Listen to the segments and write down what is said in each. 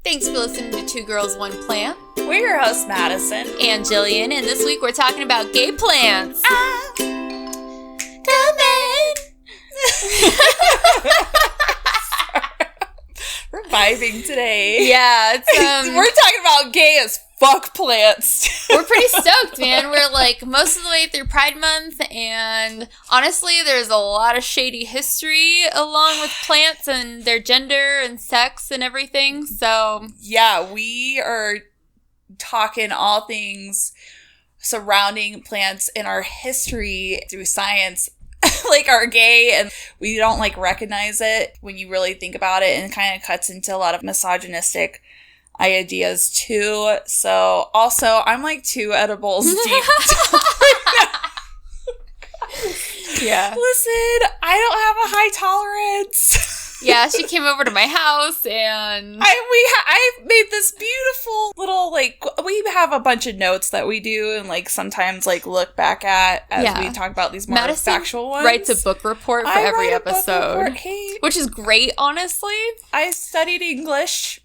Thanks for listening to Two Girls, One Plant. We're your hosts, Madison and Jillian, and this week we're talking about gay plants. Come in. We're vibing today. Yeah, it's, we're talking about gay as fuck plants. We're pretty stoked, man. We're like most of the way through Pride Month, and honestly, there's a lot of shady history along with plants and their gender and sex and everything. So yeah, we are talking all things surrounding plants in our history through science. Like are gay, and we don't like recognize it when you really think about it, and it kind of cuts into a lot of misogynistic ideas too. So also I'm like 2 edibles deep. Yeah. Listen, I don't have a high tolerance. Yeah, she came over to my house and I made this beautiful little, like, we have a bunch of notes that we do and like sometimes like look back at as we talk about these more Madison factual ones. Writes a book report for every episode. Hey, which is great, honestly. I studied English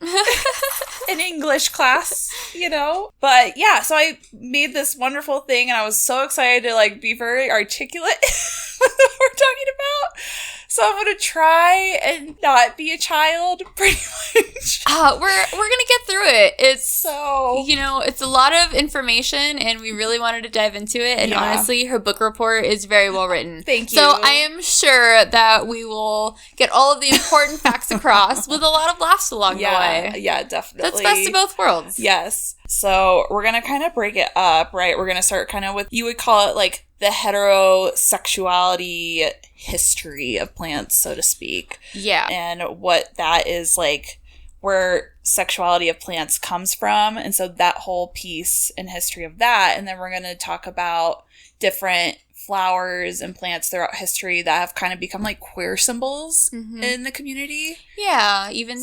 in English class, you know? But yeah, so I made this wonderful thing and I was so excited to like be very articulate with what we're talking about. So I'm going to try and not be a child, pretty much. We're going to get through it. It's so, you know, it's a lot of information and we really wanted to dive into it. And honestly, her book report is very well written. Thank you. So I am sure that we will get all of the important facts across with a lot of laughs along the way. Yeah, definitely. That's best of both worlds. Yes. So we're going to kind of break it up, right? We're going to start kind of with, you would call it like the heterosexuality history of plants, so to speak. Yeah. And what that is like, where sexuality of plants comes from. And so that whole piece and history of that. And then we're going to talk about different flowers and plants throughout history that have kind of become like queer symbols in the community. Yeah, even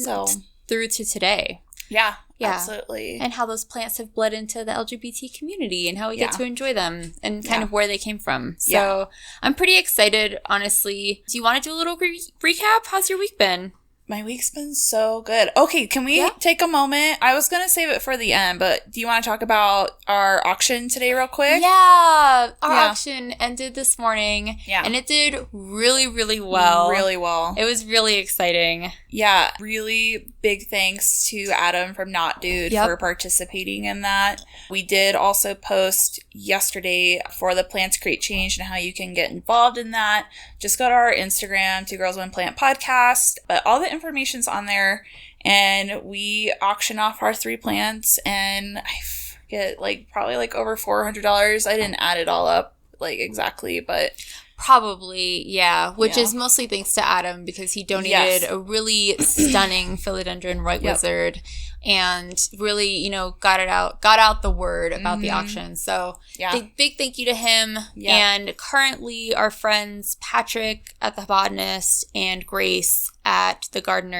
through to today. Yeah, absolutely. And how those plants have bled into the LGBT community and how we get to enjoy them and kind of where they came from. So I'm pretty excited, honestly. Do you want to do a little recap? How's your week been? My week's been so good. Okay, can we take a moment? I was going to save it for the end, but do you want to talk about our auction today real quick? Yeah. Our auction ended this morning. Yeah. And it did really, really well. Really well. It was really exciting. Yeah. Really big thanks to Adam from Not Dude for participating in that. We did also post yesterday for the Plants Create Change and how you can get involved in that. Just go to our Instagram, Two Girls, One Plant podcast. But all the information's on there, and we auction off our 3 plants, and I forget, like probably like over $400. I didn't add it all up like exactly, but probably, which is mostly thanks to Adam because he donated a really stunning philodendron white wizard and really, you know, got out the word about the auction. So big thank you to him. And currently our friends Patrick at the Botanist and Grace at the Garden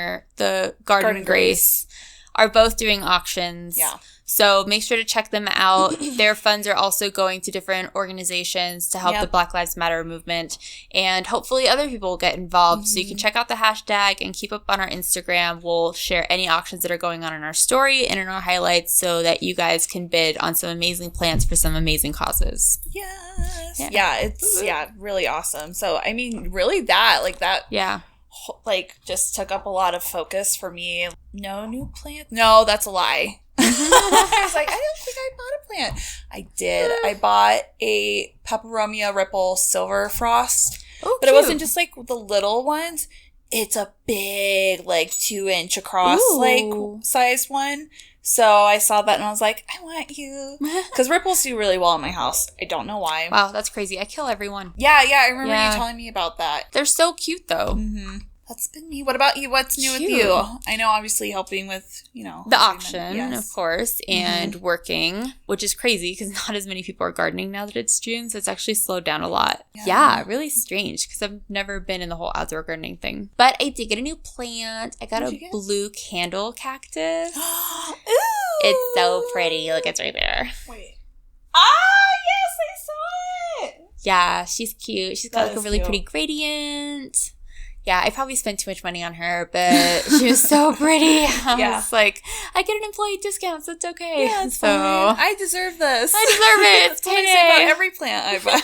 Grace are both doing auctions. Yeah. So make sure to check them out. Their funds are also going to different organizations to help the Black Lives Matter movement. And hopefully other people will get involved. So you can check out the hashtag and keep up on our Instagram. We'll share any auctions that are going on in our story and in our highlights so that you guys can bid on some amazing plants for some amazing causes. Yes. Yeah, it's really awesome. So, I mean, really that like just took up a lot of focus for me. No new plant? No, that's a lie. I was like, I don't think I bought a plant. I did. I bought a Peperomia Ripple Silver Frost. Oh, but it wasn't just like the little ones. It's a big, like 2-inch across, like sized one. So I saw that and I was like, I want you. Because ripples do really well in my house. I don't know why. Wow, that's crazy. I kill everyone. Yeah, I remember you telling me about that. They're so cute, though. Mm-hmm. That's been me. What about you? What's new with you? I know, obviously, helping with, you know. The auction, of course, and working, which is crazy because not as many people are gardening now that it's June, so it's actually slowed down a lot. Yeah, really strange because I've never been in the whole outdoor gardening thing. But I did get a new plant. I got a blue candle cactus. Ooh! It's so pretty. Look, it's right there. Wait. Ah, yes, I saw it! Yeah, she's cute. She's got like a really pretty gradient. Yeah, I probably spent too much money on her, but she was so pretty. I was like, I get an employee discount, so it's okay. Yeah, it's fine. I deserve this. I deserve it. That's what I say about every plant I buy.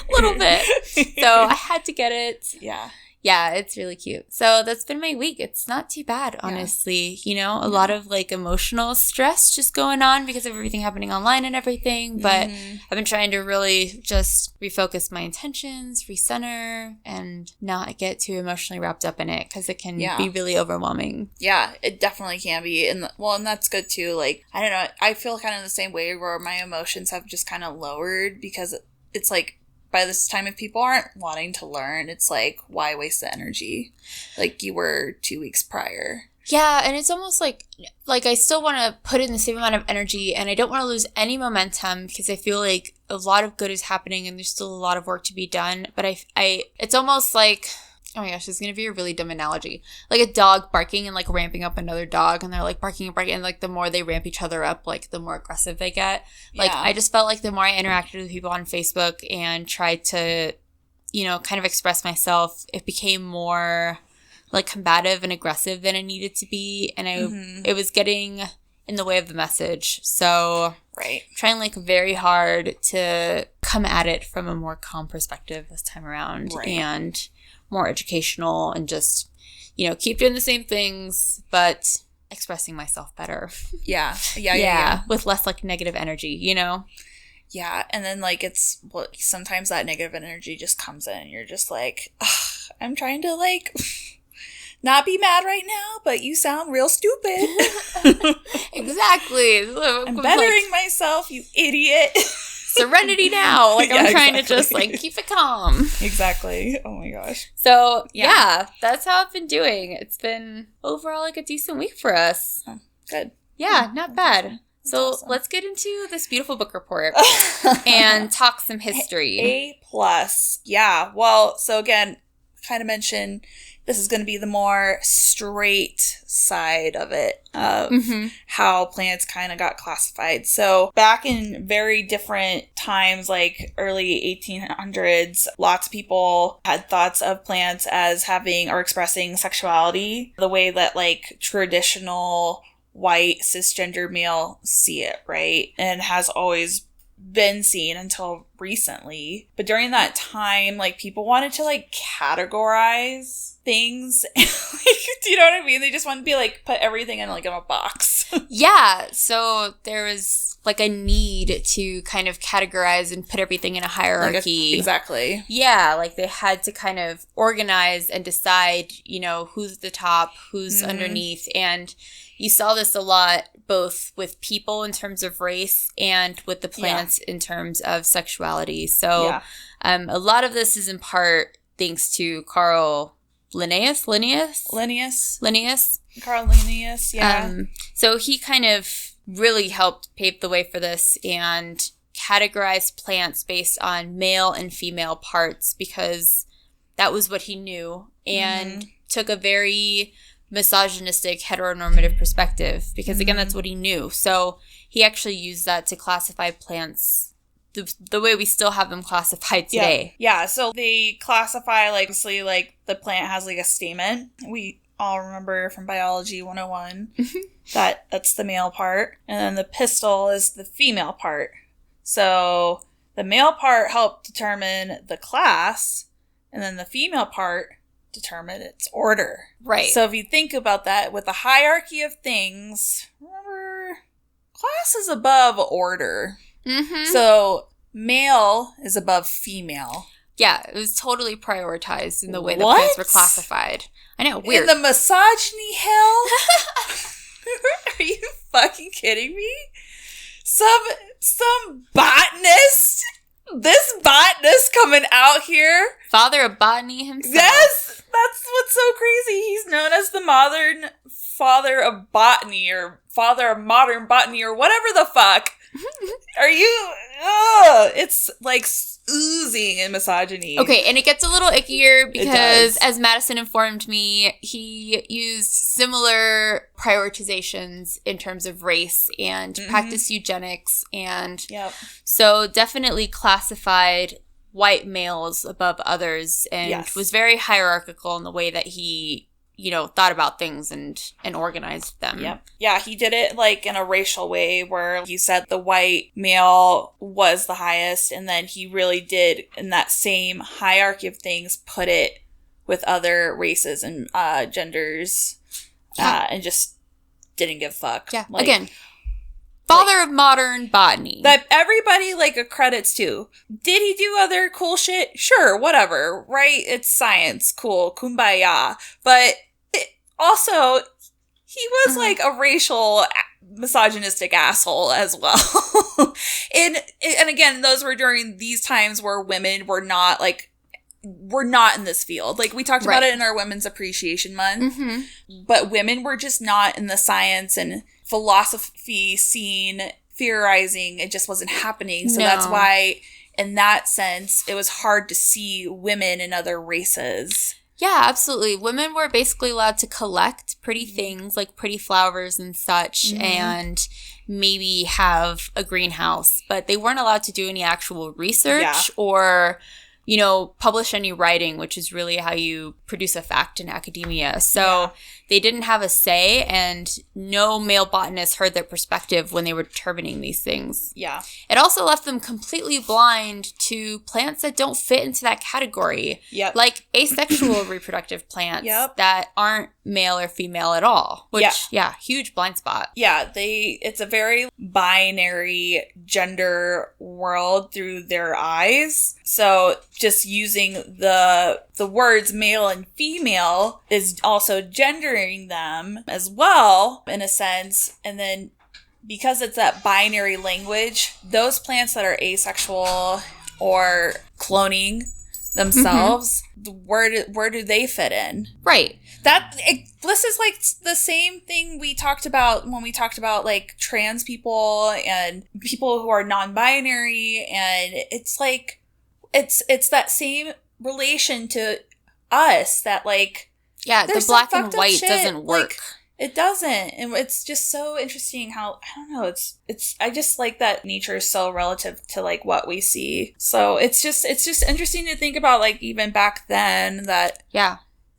A little bit. So I had to get it. Yeah. Yeah, it's really cute. So that's been my week. It's not too bad, honestly. You know, a lot of like emotional stress just going on because of everything happening online and everything. But I've been trying to really just refocus my intentions, recenter, and not get too emotionally wrapped up in it because it can be really overwhelming. Yeah, it definitely can be. And that's good too. Like, I don't know. I feel kind of the same way where my emotions have just kind of lowered because it's like, by this time, if people aren't wanting to learn, it's like, why waste the energy like you were 2 weeks prior? Yeah, and it's almost like I still want to put in the same amount of energy, and I don't want to lose any momentum because I feel like a lot of good is happening and there's still a lot of work to be done. But it's almost like, oh my gosh, this is going to be a really dumb analogy. Like a dog barking and like ramping up another dog, and they're like barking and barking, and like the more they ramp each other up, like the more aggressive they get. Like I just felt like the more I interacted with people on Facebook and tried to, you know, kind of express myself, it became more like combative and aggressive than it needed to be. And it was getting in the way of the message. So trying like very hard to come at it from a more calm perspective this time around. And more educational and just, you know, keep doing the same things, but expressing myself better. Yeah. With less like negative energy, you know? Yeah. And then like sometimes that negative energy just comes in and you're just like, I'm trying to like not be mad right now, but you sound real stupid. Exactly. I'm bettering myself, you idiot. Serenity now. Like, I'm trying to just, like, keep it calm. Exactly. Oh, my gosh. So, yeah, that's how I've been doing. It's been overall, like, a decent week for us. Oh, good. Yeah, not bad. So, awesome. Let's get into this beautiful book report and talk some history. A+. Yeah. Well, so, again, kind of mentioned this is going to be the more straight side of it, of how plants kind of got classified. So back in very different times, like early 1800s, lots of people had thoughts of plants as having or expressing sexuality the way that like traditional white cisgender male see it, right? And has always been seen until recently. But during that time, like, people wanted to like categorize things. Do you know what I mean? They just wanted to be like, put everything in like in a box. Yeah. So there was like a need to kind of categorize and put everything in a hierarchy. Exactly. Yeah. Like they had to kind of organize and decide, you know, who's at the top, who's underneath. And you saw this a lot both with people in terms of race and with the plants in terms of sexuality. So a lot of this is in part thanks to Carl Linnaeus. Carl Linnaeus, yeah. So he kind of really helped pave the way for this and categorized plants based on male and female parts because that was what he knew, and took a very misogynistic heteronormative perspective because again that's what he knew. So he actually used that to classify plants the way we still have them classified today. Yeah, so they classify like obviously like the plant has like a stamen. We all remember from biology 101 that's the male part, and then the pistil is the female part. So the male part helped determine the class, and then the female part determine its order. Right. So if you think about that with the hierarchy of things, remember, class is above order. So male is above female. Yeah, it was totally prioritized in the way the plants were classified. I know, weird. In the misogyny hell? Are you fucking kidding me? Some botanist? This botanist coming out here? Father of botany himself. Yes! That's what's so crazy. He's known as the modern father of botany, or father of modern botany, or whatever the fuck. Are you... it's like oozing in misogyny. Okay, and it gets a little ickier because, as Madison informed me, he used similar prioritizations in terms of race and practiced eugenics, and so definitely classified white males above others and was very hierarchical in the way that he, thought about things and organized them. Yep. Yeah, he did it like in a racial way where he said the white male was the highest, and then he really did, in that same hierarchy of things, put it with other races and genders and just didn't give a fuck. Yeah, again, father of modern botany. That everybody credits to. Did he do other cool shit? Sure, whatever, right? It's science, cool, kumbaya. But also, he was a racial misogynistic asshole as well. and again, those were during these times where women were not in this field. We talked about it in our Women's Appreciation Month, but women were just not in the science and philosophy scene, theorizing. It just wasn't happening. So that's why, in that sense, it was hard to see women in other races. Yeah, absolutely. Women were basically allowed to collect pretty things like pretty flowers and such, and maybe have a greenhouse, but they weren't allowed to do any actual research or publish any writing, which is really how you produce a fact in academia. So they didn't have a say, and no male botanist heard their perspective when they were determining these things. Yeah. It also left them completely blind to plants that don't fit into that category. Yep. Like asexual reproductive plants that aren't male or female at all. Which, huge blind spot. Yeah, it's a very binary gender world through their eyes. So just using the words male and female is also gendering them as well, in a sense. And then because it's that binary language, those plants that are asexual or cloning themselves, where do they fit in? Right. This is the same thing we talked about when we talked about trans people and people who are non-binary, and it's it's that same relation to us that the black and white doesn't work. It doesn't, and it's just so interesting how, I don't know, it's I just like that nature is so relative to what we see. So it's just interesting to think about even back then that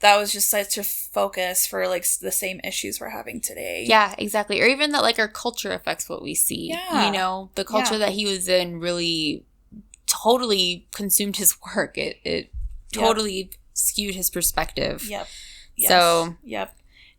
was just such a focus for the same issues we're having today. Yeah, exactly. Or even that our culture affects what we see. Yeah. The culture that he was in really totally consumed his work. It totally skewed his perspective. Yep. Yes. So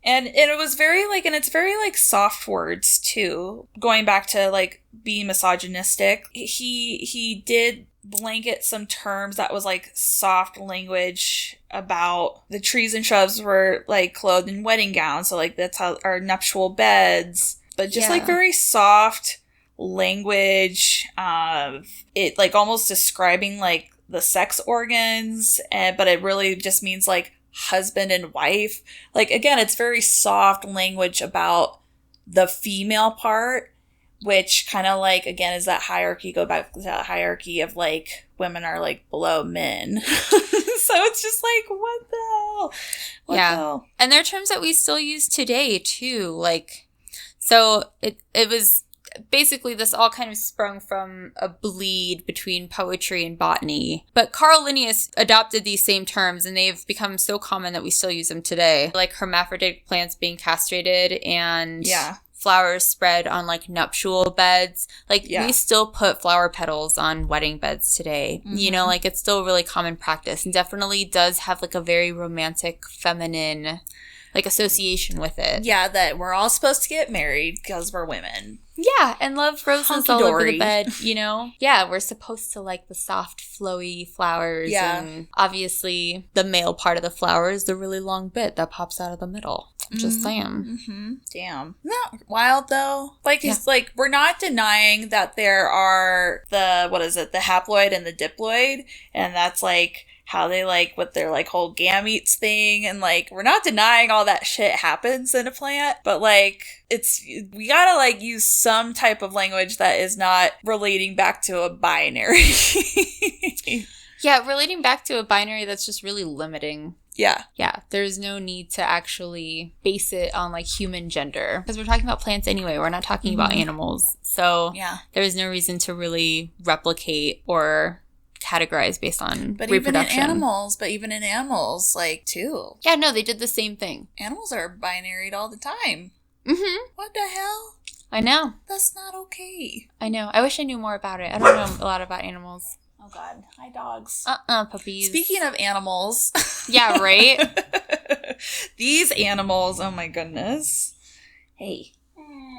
And it was very and it's very soft words too. Going back to being misogynistic, he did blanket some terms that was soft language about the trees and shrubs were clothed in wedding gowns. So that's how our nuptial beds, but just very soft language of it, almost describing the sex organs, but it really just means husband and wife. Again, it's very soft language about the female part, which kind of like, again, is that hierarchy, go back to that hierarchy of like women are like below men. So it's just like, what the hell? What the hell? And there are terms that we still use today too. Like, so it was basically this all kind of sprung from a bleed between poetry and botany. But Carl Linnaeus adopted these same terms and they've become so common that we still use them today. Like hermaphroditic plants being castrated and flowers spread on like nuptial beds. Like we still put flower petals on wedding beds today. Mm-hmm. You know, like it's still really common practice and definitely does have like a very romantic, feminine like association with it. Yeah, that we're all supposed to get married because we're women. Yeah, and love roses all over the bed, you know? Yeah, we're supposed to like the soft, flowy flowers. Yeah. And obviously, the male part of the flower is the really long bit that pops out of the middle. Just saying. Mm-hmm. Damn. Not wild, though. Like, it's like, we're not denying that there are the haploid and the diploid. And that's like how they like with their like whole gametes thing, and like we're not denying all that shit happens in a plant, but like we gotta like use some type of language that is not relating back to a binary. Yeah, relating back to a binary that's just really limiting. Yeah. Yeah, there's no need to actually base it on like human gender because we're talking about plants anyway. We're not talking about animals. So there's no reason to really replicate or categorized based on reproduction. Even in animals, like, too. Yeah, no, they did the same thing. Animals are binaried all the time. Mm-hmm. What the hell? I know. That's not okay. I know. I wish I knew more about it. I don't know a lot about animals. Oh, God. Hi, dogs. Puppies. Speaking of animals. Yeah, right? These animals, oh my goodness. Hey.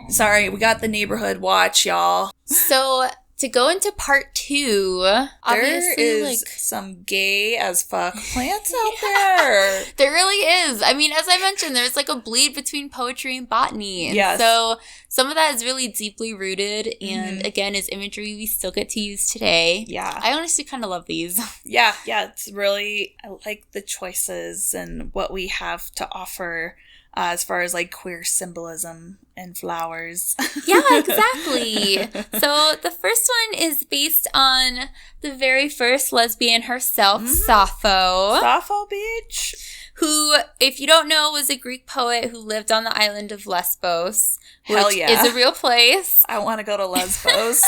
Sorry, we got the neighborhood watch, y'all. So, to go into part 2, there is some gay as fuck plants out there. There really is. I mean, as I mentioned, there's like a bleed between poetry and botany. And yes. So some of that is really deeply rooted and, again, is imagery we still get to use today. Yeah. I honestly kind of love these. Yeah, it's really, I like the choices and what we have to offer as far as like queer symbolism and flowers. Yeah, exactly. So the first one is based on the very first lesbian herself, Sappho. Sappho, bitch. Who, if you don't know, was a Greek poet who lived on the island of Lesbos. Hell which yeah. is a real place. I want to go to Lesbos.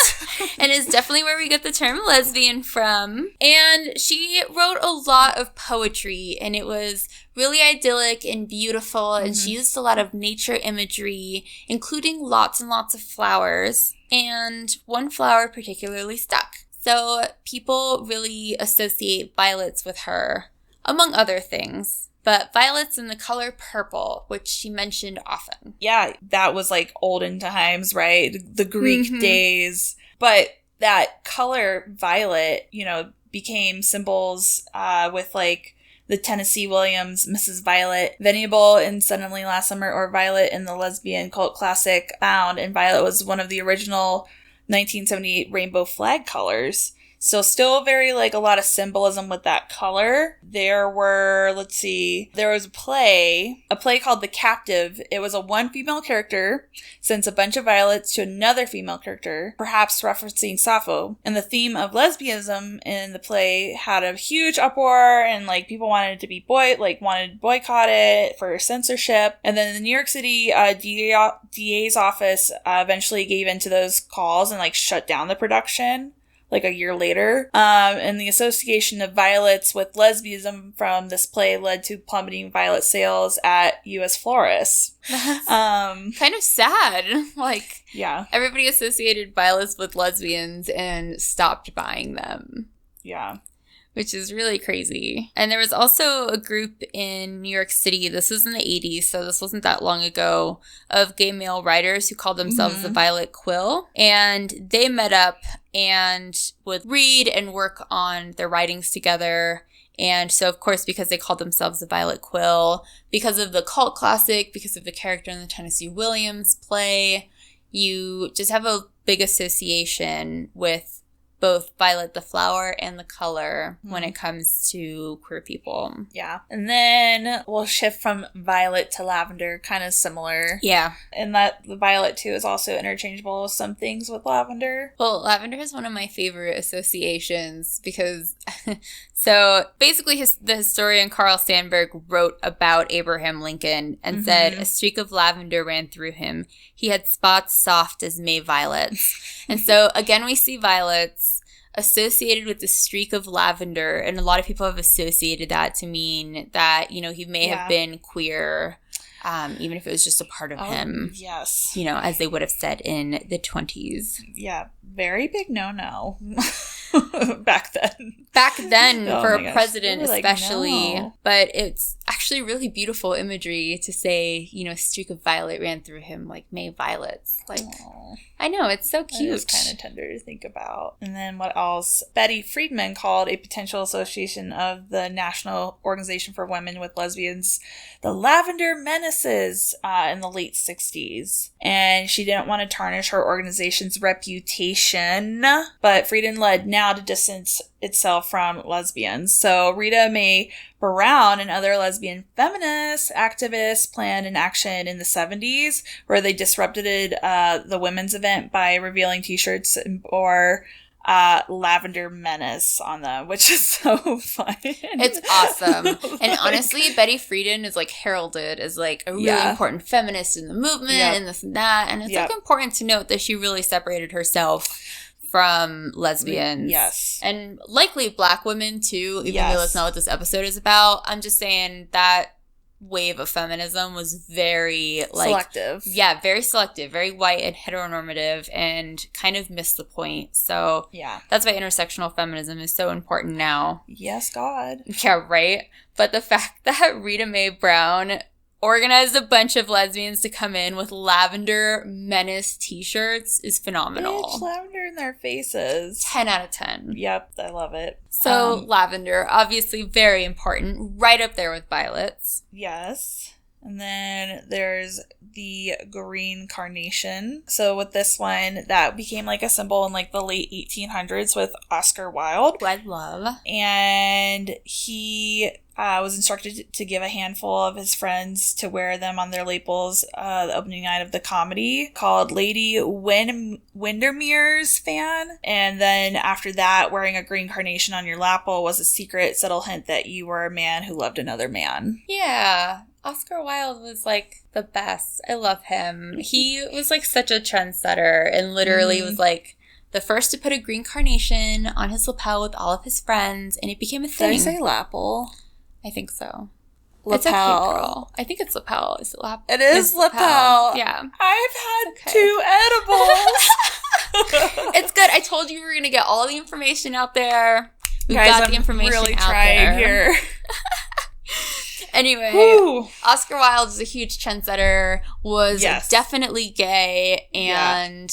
And is definitely where we get the term lesbian from. And she wrote a lot of poetry, and it was really idyllic and beautiful, and she used a lot of nature imagery, including lots and lots of flowers. And one flower particularly stuck. So people really associate violets with her, among other things. But violets in the color purple, which she mentioned often. Yeah, that was like olden times, right? The Greek days. But that color violet, you know, became symbols with like the Tennessee Williams Mrs. Violet, Venable in Suddenly Last Summer, or Violet in the lesbian cult classic Bound. And violet was one of the original 1978 rainbow flag colors. So still very, like, a lot of symbolism with that color. There were, there was a play called The Captive. It was a one female character sends a bunch of violets to another female character, perhaps referencing Sappho. And the theme of lesbianism in the play had a huge uproar, and, like, people wanted it to be wanted to boycott it for censorship. And then the New York City DA's office eventually gave in to those calls and, like, shut down the production. Like a year later. And the association of violets with lesbianism from this play led to plummeting violet sales at U.S. florists. Kind of sad. Like, yeah. Everybody associated violets with lesbians and stopped buying them. Yeah. Which is really crazy. And there was also a group in New York City, this was in the 80s, so this wasn't that long ago, of gay male writers who called themselves the Violet Quill. And they met up and would read and work on their writings together. And so, of course, because they called themselves the Violet Quill, because of the cult classic, because of the character in the Tennessee Williams play, you just have a big association with both Violet the flower and the color when it comes to queer people. Yeah. And then we'll shift from violet to lavender, kind of similar. Yeah. And that the violet, too, is also interchangeable with some things with lavender. Well, lavender is one of my favorite associations because... So basically, the historian Carl Sandburg wrote about Abraham Lincoln and said, a streak of lavender ran through him. He had spots soft as May violets. And so, again, we see violets associated with the streak of lavender. And a lot of people have associated that to mean that, you know, he may have been queer, even if it was just a part of him. Yes. You know, as they would have said in the 20s. Yeah. Very big no-no. Back then. For a president especially. No. But it's actually really beautiful imagery to say, you know, a streak of violet ran through him like May violets. Like, aww. I know, it's so cute. It's kind of tender to think about. And then what else? Betty Friedman called a potential association of the National Organization for Women with Lesbians the Lavender Menaces in the late 60s. And she didn't want to tarnish her organization's reputation, but Friedman led now to distance itself from lesbians. So Rita Mae Brown and other lesbian feminist activists planned an action in the 70s where they disrupted the women's event by revealing t-shirts or Lavender Menace on them, which is so fun. It's awesome. And honestly, Betty Friedan is like heralded as like a really important feminist in the movement and this and that. And it's like important to note that she really separated herself from lesbians. Yes. And likely black women too, even though that's not what this episode is about. I'm just saying that wave of feminism was very selective. Yeah, very selective, very white and heteronormative, and kind of missed the point. So that's why intersectional feminism is so important now. Yes, God. Yeah, right? But the fact that Rita Mae Brown organized a bunch of lesbians to come in with lavender menace t-shirts is phenomenal. Bitch, lavender in their faces. 10 out of 10. Yep, I love it. So lavender, obviously very important, right up there with violets. Yes. And then there's the green carnation. So with this one, that became like a symbol in like the late 1800s with Oscar Wilde. Who I love. And he was instructed to give a handful of his friends to wear them on their labels the opening night of the comedy called Lady Windermere's Fan. And then after that, wearing a green carnation on your lapel was a secret, subtle hint that you were a man who loved another man. Yeah. Oscar Wilde was like the best. I love him. He was like such a trendsetter and literally was like the first to put a green carnation on his lapel with all of his friends, and it became a thing. Did I say lapel? I think so. Lapel. It's okay, girl. I think it's lapel. Is it lapel? It is lapel. Yeah. I've had 2 edibles. It's good. I told you we were going to get all the information out there. We Guys, got the information really out trying there. Here. Anyway, Oscar Wilde is a huge trendsetter, was definitely gay, and...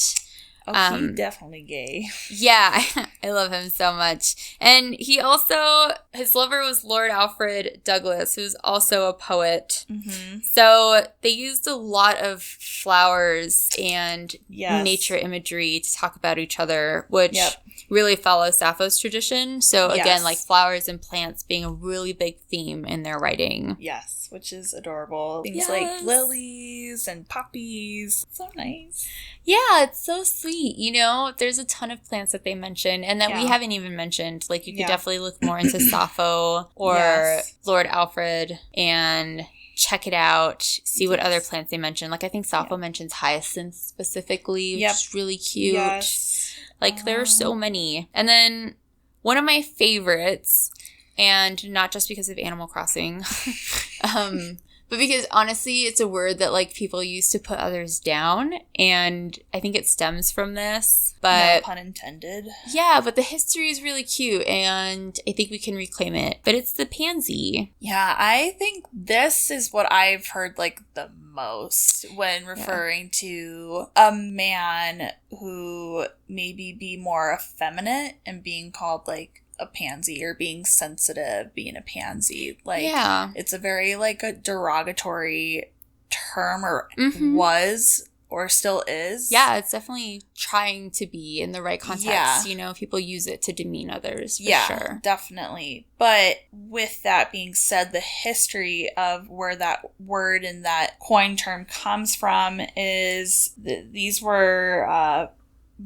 he's definitely gay. Yeah, I love him so much. And he also, his lover was Lord Alfred Douglas, who's also a poet. Mm-hmm. So they used a lot of flowers and nature imagery to talk about each other, which really follows Sappho's tradition. So again, like flowers and plants being a really big theme in their writing. Yes, which is adorable. Things like lilies and poppies. So nice. Yeah, it's so sweet. You know, there's a ton of plants that they mention and that we haven't even mentioned. Like, you could definitely look more into Sappho or Lord Alfred and check it out, see what other plants they mention. Like, I think Sappho mentions hyacinths specifically, which is really cute. Yes. Like, there are so many. And then one of my favorites, and not just because of Animal Crossing, but because honestly, it's a word that like people use to put others down, and I think it stems from this. But no pun intended. Yeah, but the history is really cute, and I think we can reclaim it. But it's the pansy. Yeah, I think this is what I've heard like the most when referring to a man who maybe be more effeminate and being called like a pansy or being sensitive, being a pansy. Like, it's a very like a derogatory term, or was, or still is. Yeah, it's definitely trying to be in the right context. Yeah. You know, people use it to demean others, for sure. Definitely. But with that being said, the history of where that word and that coin term comes from is these were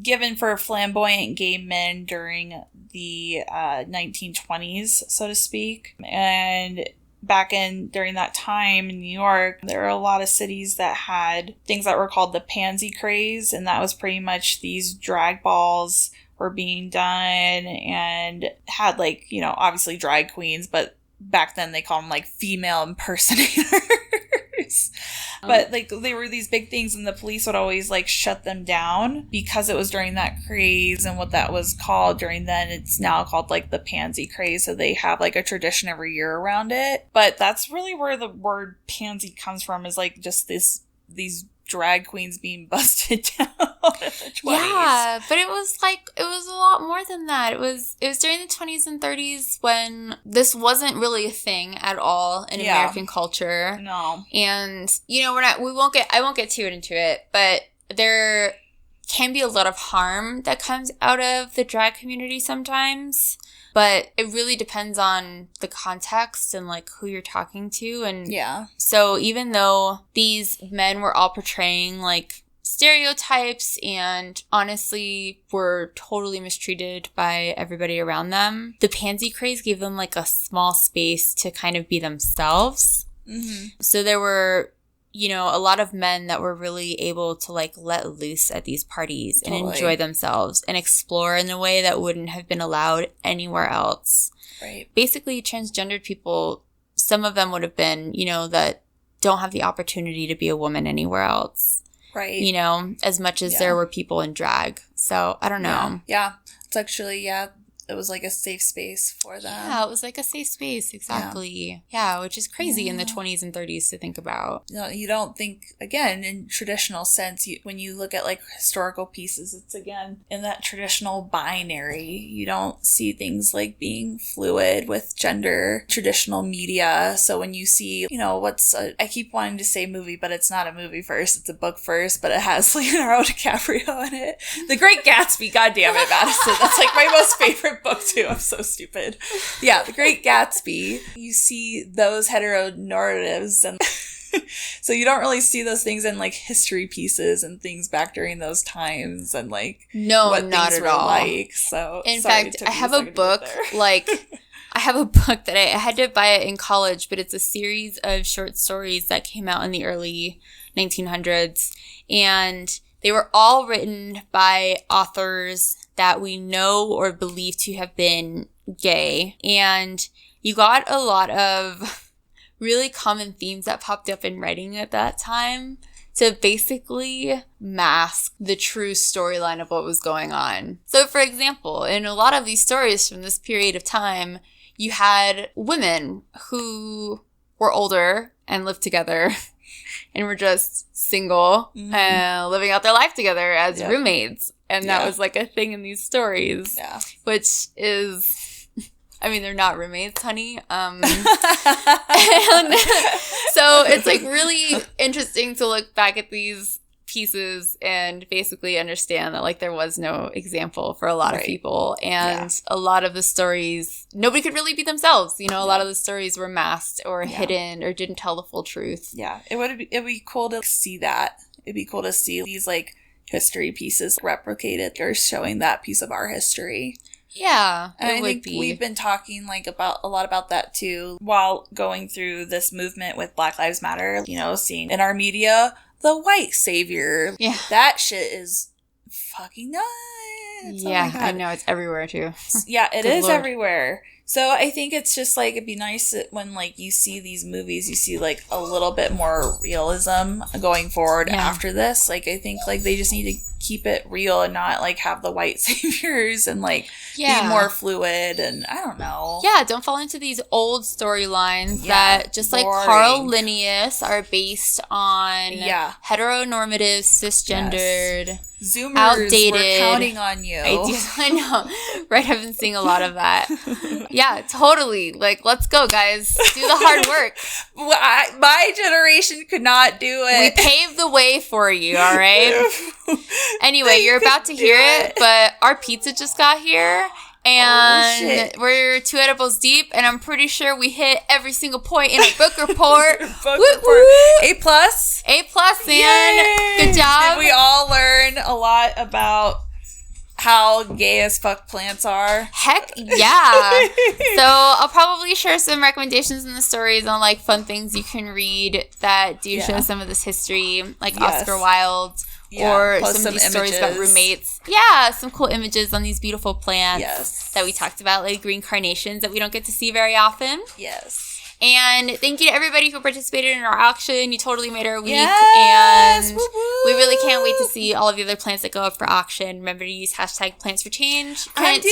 given for flamboyant gay men during the 1920s, so to speak. And during that time in New York, there were a lot of cities that had things that were called the pansy craze, and that was pretty much these drag balls were being done and had like, you know, obviously drag queens, but back then they called them like female impersonators. But like they were these big things, and the police would always like shut them down because it was during that craze, and what that was called during then, it's now called like the pansy craze. So they have like a tradition every year around it. But that's really where the word pansy comes from, is like just these drag queens being busted down in the 20s. Yeah, but it was a lot more than that. It was during the 20s and 30s when this wasn't really a thing at all in American culture. No. And you know, I won't get too into it, but there can be a lot of harm that comes out of the drag community sometimes. But it really depends on the context and, like, who you're talking to. And so even though these men were all portraying, like, stereotypes and honestly were totally mistreated by everybody around them, the pansy craze gave them, like, a small space to kind of be themselves. Mm-hmm. So there were you know, a lot of men that were really able to, like, let loose at these parties and enjoy themselves and explore in a way that wouldn't have been allowed anywhere else. Right. Basically, transgendered people, some of them would have been, you know, that don't have the opportunity to be a woman anywhere else. Right. You know, as much as there were people in drag. So, I don't know. Yeah. It's actually, it was like a safe space for them. Yeah, it was like a safe space, exactly. Yeah, which is crazy in the 20s and 30s to think about. No, you don't think, again, in traditional sense, when you look at, like, historical pieces, it's, again, in that traditional binary. You don't see things like being fluid with gender, traditional media. So when you see, you know, I keep wanting to say movie, but it's not a movie first, it's a book first, but it has Leonardo DiCaprio in it. The Great Gatsby, goddammit, Madison. That's, like, my most favorite book too. I'm so stupid. Yeah, The Great Gatsby. You see those heteronormatives, and so you don't really see those things in, like, history pieces and things back during those times, and, like, what not things at were all. Like. So in fact, I have a book like. I have a book that I had to buy it in college, but it's a series of short stories that came out in the early 1900s, and they were all written by authors that we know or believe to have been gay. And you got a lot of really common themes that popped up in writing at that time to basically mask the true storyline of what was going on. So, for example, in a lot of these stories from this period of time, you had women who were older and lived together and were just single and living out their life together as roommates. And that was, like, a thing in these stories. Yeah. Which is, I mean, they're not roommates, honey. And so it's, like, really interesting to look back at these pieces and basically understand that, like, there was no example for a lot of people. And a lot of the stories, nobody could really be themselves. You know, a lot of the stories were masked or hidden or didn't tell the full truth. Yeah. It'd be cool to see that. It'd be cool to see these, like, history pieces replicated or showing that piece of our history. Yeah, and I think we've been talking, like, a lot about that too while going through this movement with Black Lives Matter. You know, seeing in our media the white savior. Yeah, that shit is fucking nuts. Yeah, I know, it's everywhere too. Yeah, it is Lord. Everywhere. So I think it's just, like, it'd be nice when, like, you see these movies, you see, like, a little bit more realism going forward after this. Like, I think, like, they just need to keep it real and not, like, have the white saviors and, like, be more fluid, and I don't know. Yeah, don't fall into these old storylines that, just like Carl Linnaeus, are based on heteronormative, cisgendered, Zoomers, outdated. We're counting on you. I know. Right, I've been seeing a lot of that. Yeah, totally. Like, let's go, guys. Do the hard work. My generation could not do it. We paved the way for you, all right? Anyway, you're about to hear it, but our pizza just got here. And we're 2 edibles deep, and I'm pretty sure we hit every single point in our book report. A+. A+, man. Good job. Did we all learn a lot about how gay as fuck plants are? Heck yeah. So I'll probably share some recommendations in the stories on, like, fun things you can read that do show some of this history, like Oscar Wilde. Or some of these stories about roommates. Yeah, some cool images on these beautiful plants that we talked about, like green carnations that we don't get to see very often. Yes. And thank you to everybody who participated in our auction. You totally made our week. And we really can't wait to see all of the other plants that go up for auction. Remember to use #PlantsForChange. Create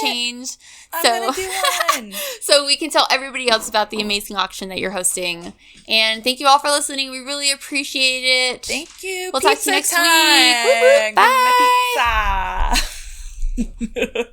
change. I'm gonna do one. So we can tell everybody else about the amazing auction that you're hosting. And thank you all for listening. We really appreciate it. Thank you. We'll talk to you next week. Bye. Give me my pizza.